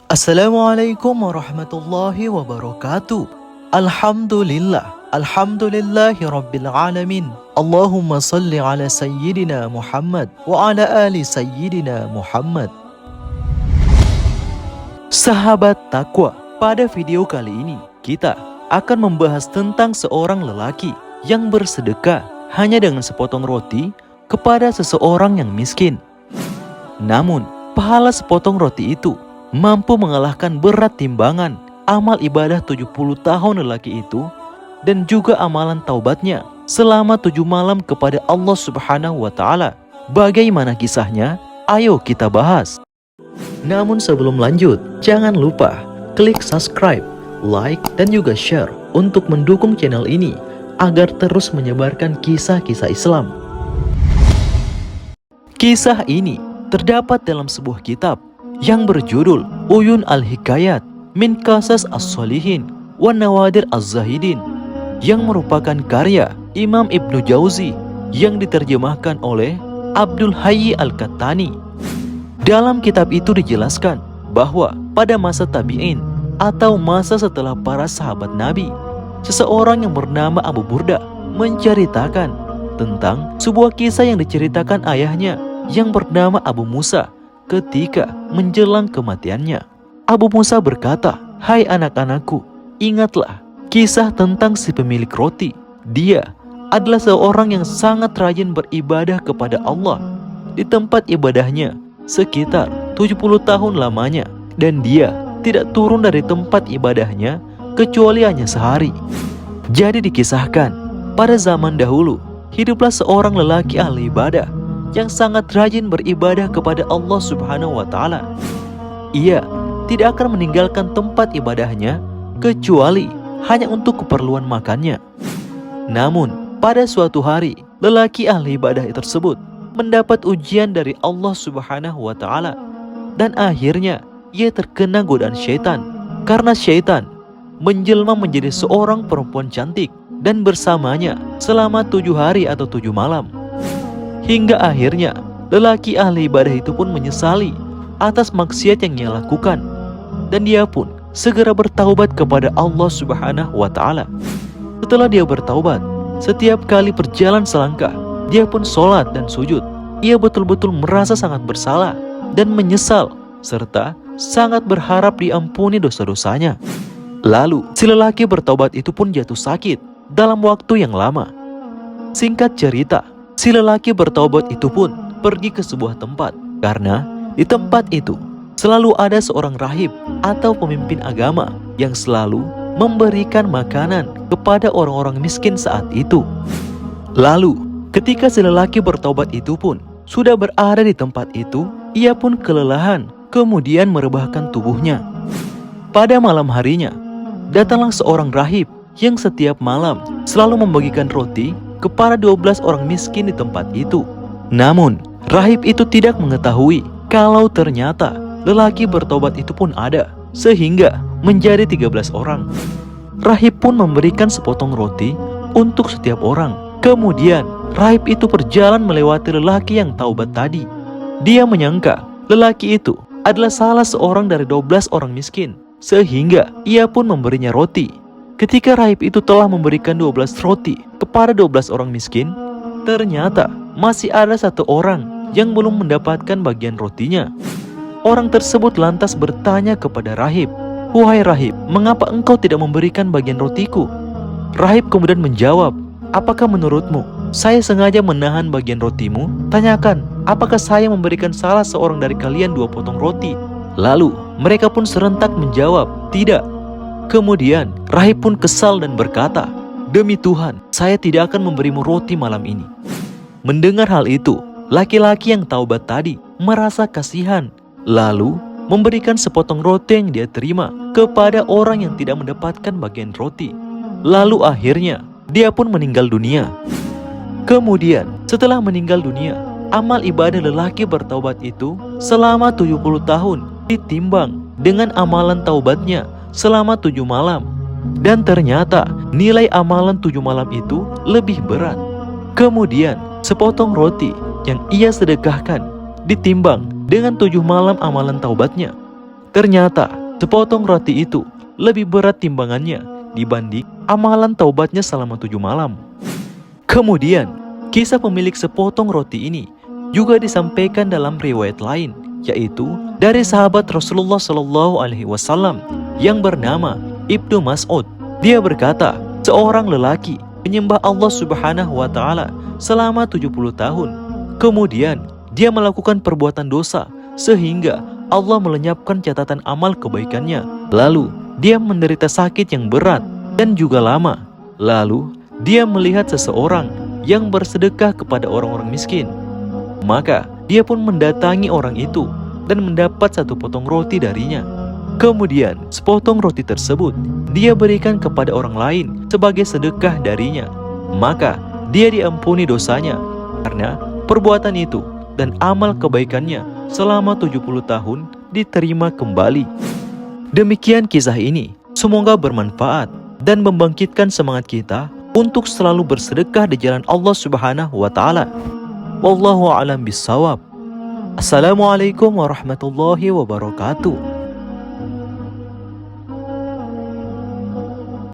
Assalamualaikum warahmatullahi wabarakatuh. Alhamdulillahi rabbil alamin. Allahumma salli ala sayyidina Muhammad wa ala ali sayyidina Muhammad. Sahabat takwa, pada video kali ini kita akan membahas tentang seorang lelaki yang bersedekah hanya dengan sepotong roti kepada seseorang yang miskin. Namun, pahala sepotong roti itu mampu mengalahkan berat timbangan amal ibadah 70 tahun lelaki itu dan juga amalan taubatnya selama 7 malam kepada Allah Subhanahu wa Ta'ala. Bagaimana kisahnya? Ayo kita bahas. Namun sebelum lanjut, jangan lupa klik subscribe, like, dan juga share untuk mendukung channel ini agar terus menyebarkan kisah-kisah Islam. Kisah ini terdapat dalam sebuah kitab yang berjudul Uyun Al-Hikayat Min Qasas As-Solihin wa Nawadir Az-Zahidin, yang merupakan karya Imam Ibnu Jauzi yang diterjemahkan oleh Abdul Hayy Al-Qattani. Dalam kitab itu dijelaskan bahwa pada masa tabi'in atau masa setelah para sahabat Nabi, seseorang yang bernama Abu Burda menceritakan tentang sebuah kisah yang diceritakan ayahnya yang bernama Abu Musa ketika menjelang kematiannya. Abu Musa berkata, "Hai anak-anakku, ingatlah kisah tentang si pemilik roti. Dia adalah seorang yang sangat rajin beribadah kepada Allah di tempat ibadahnya sekitar 70 tahun lamanya, dan dia tidak turun dari tempat ibadahnya kecuali hanya sehari." Jadi dikisahkan, pada zaman dahulu hiduplah seorang lelaki ahli ibadah yang sangat rajin beribadah kepada Allah Subhanahu wa Ta'ala. Ia tidak akan meninggalkan tempat ibadahnya kecuali hanya untuk keperluan makannya. Namun pada suatu hari, lelaki ahli ibadah tersebut mendapat ujian dari Allah Subhanahu wa Ta'ala, dan akhirnya ia terkena godaan syaitan karena syaitan menjelma menjadi seorang perempuan cantik dan bersamanya selama 7 hari atau 7 malam. Hingga akhirnya lelaki ahli ibadah itu pun menyesali atas maksiat yang ia lakukan, dan dia pun segera bertaubat kepada Allah Subhanahu wa Ta'ala. Setelah dia bertaubat, setiap kali berjalan selangkah, dia pun sholat dan sujud. Ia betul-betul merasa sangat bersalah dan menyesal, serta sangat berharap diampuni dosa-dosanya. Lalu si lelaki bertaubat itu pun jatuh sakit dalam waktu yang lama. Singkat cerita, si lelaki bertaubat itu pun pergi ke sebuah tempat, karena di tempat itu selalu ada seorang rahib atau pemimpin agama yang selalu memberikan makanan kepada orang-orang miskin saat itu. Lalu ketika si lelaki bertaubat itu pun sudah berada di tempat itu, ia pun kelelahan kemudian merebahkan tubuhnya. Pada malam harinya, datanglah seorang rahib yang setiap malam selalu membagikan roti kepada 12 orang miskin di tempat itu. Namun rahib itu tidak mengetahui kalau ternyata lelaki bertobat itu pun ada, sehingga menjadi 13 orang. Rahib pun memberikan sepotong roti untuk setiap orang. Kemudian rahib itu berjalan melewati lelaki yang taubat tadi. Dia menyangka lelaki itu adalah salah seorang dari 12 orang miskin, sehingga ia pun memberinya roti. Ketika rahib itu telah memberikan 12 roti kepada 12 orang miskin, ternyata masih ada satu orang yang belum mendapatkan bagian rotinya. Orang tersebut lantas bertanya kepada rahib, "Wahai rahib, mengapa engkau tidak memberikan bagian rotiku?" Rahib kemudian menjawab, "Apakah menurutmu saya sengaja menahan bagian rotimu? Tanyakan, apakah saya memberikan salah seorang dari kalian 2 potong roti?" Lalu mereka pun serentak menjawab, "Tidak." Kemudian rahib pun kesal dan berkata, "Demi Tuhan, saya tidak akan memberimu roti malam ini." Mendengar hal itu, laki-laki yang taubat tadi merasa kasihan, lalu memberikan sepotong roti yang dia terima kepada orang yang tidak mendapatkan bagian roti. Lalu akhirnya dia pun meninggal dunia. Kemudian setelah meninggal dunia, amal ibadah lelaki bertaubat itu selama 70 tahun ditimbang dengan amalan taubatnya selama 7 malam. Dan ternyata nilai amalan 7 malam itu lebih berat. Kemudian sepotong roti yang ia sedekahkan ditimbang dengan 7 malam amalan taubatnya. Ternyata Sepotong roti itu lebih berat timbangannya dibanding amalan taubatnya selama 7 malam. Kemudian, kisah pemilik sepotong roti ini juga disampaikan dalam riwayat lain, yaitu dari sahabat Rasulullah SAW yang bernama Ibnu Mas'ud. Dia berkata, seorang lelaki menyembah Allah Subhanahu wa Ta'ala selama 70 tahun. Kemudian, dia melakukan perbuatan dosa sehingga Allah melenyapkan catatan amal kebaikannya. Lalu, dia menderita sakit yang berat dan juga lama. Lalu, dia melihat seseorang yang bersedekah kepada orang-orang miskin. Maka, dia pun mendatangi orang itu dan mendapat 1 potong roti darinya. Kemudian, sepotong roti tersebut dia berikan kepada orang lain sebagai sedekah darinya. Maka, dia diampuni dosanya karena perbuatan itu dan amal kebaikannya selama 70 tahun diterima kembali. Demikian kisah ini. Semoga bermanfaat dan membangkitkan semangat kita untuk selalu bersedekah di jalan Allah Subhanahu wa Ta'ala. Wallahu a'lam bissawab. Assalamualaikum warahmatullahi wabarakatuh.